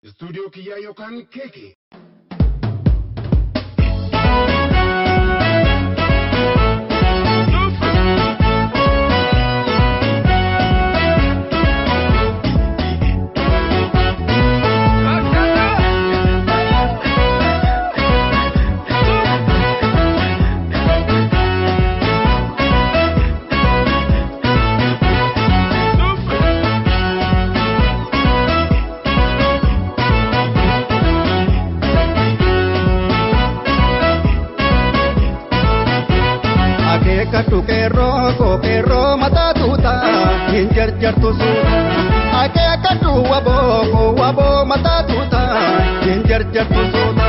Studio kiyyaa yookaan keekee. Katu kero mata tuta hinjar jartu suta ake katu wabo mata tuta hinjar jartu suta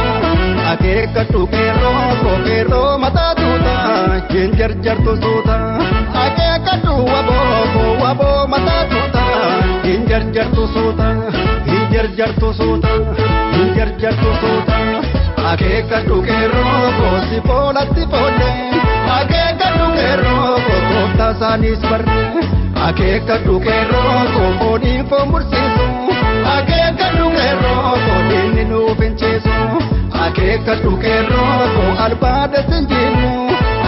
ake katu kero mata tuta hinjar jartu suta ake katu wabo mata tuta hinjar jartu suta hinjar jartu suta hinjar jartu suta ake katu kero si pole ake katu kero kota sanis barre ake katu kero kodi fomursiso ake katu kero kodi ninu pencheso ake katu kero albada senjinu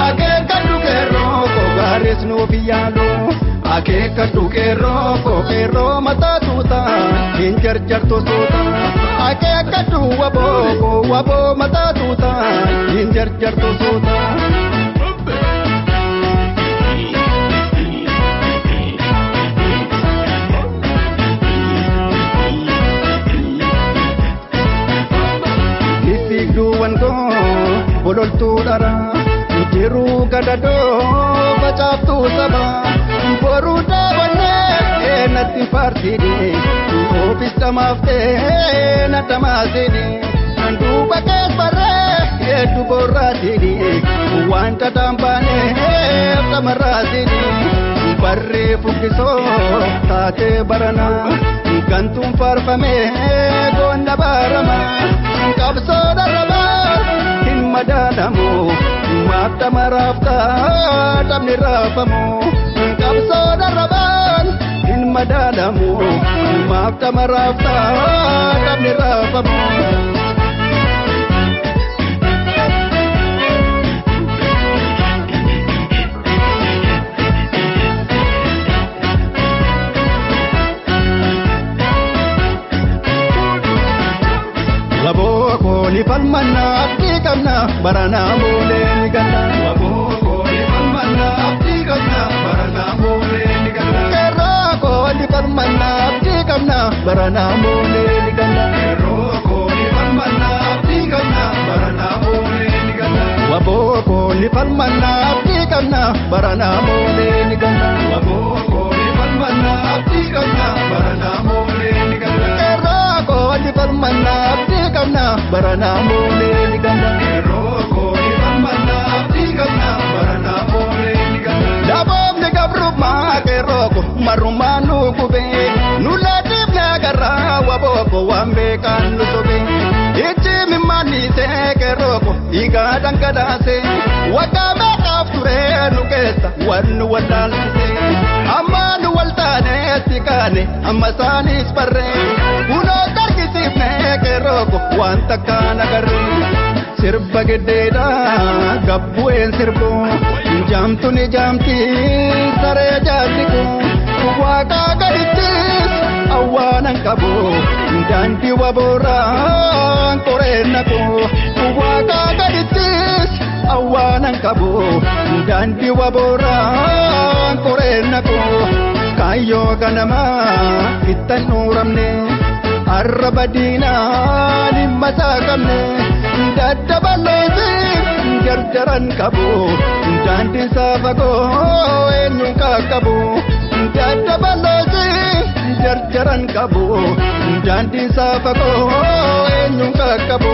ake katu kero garis no biyalo ake katu kero mata tuta hinjar jarto sota ake katu wabo mata tuta hinjar jarto sota duwan ko bolol tu dara jiru gadado bacaptu saba boru dawane enati partide office tamafte natamasini andu baket bare edu boratini wanta tambane tamarasini barre fukiso tate barana gantum farfame gonda barama kabso darabar in madadamu mata marafta tamni rafamu kabso darabar in madadamu mata marafta tamni rafamu ni palmanna abdi kamna barana mole ni ganna wabo ni palmanna abdi kamna barana mole ni ganna kero ko ni palmanna abdi kamna barana mole ni ganna kero ko ni palmanna abdi kamna barana mole ni ganna wabo ko ni palmanna abdi kamna barana mole ni ganna wabo ko ni palmanna abdi kamna barana mole ni ganna kero ko ni palmanna abdi kamna barana mole ni ganna roko ni palmanna abdi kamna barana mole ni ganna labom de gabru ma ke roko marumanu kube nulati nagara waboko wambe kanu sobe ichi mimani te ke roko iga dankadase wakame kafture nukesa wanu wadalse amanu waltane tikane amasani sparre uno tarkisifne ke roko wanta kana garre sirba gededa gabbu en sirbo jamtu ni jamti sare jatiku waka gaditis awanan kabo danti wabora korenako waka gaditis awanan kabo danti wabora korenako kayo ganama kitan uramne arrabadina nimmasakamne daddabaloti jarjaran kabu dandi safago enyun kakabu daddabaloti jarjaran kabu dandi safago enyun kakabu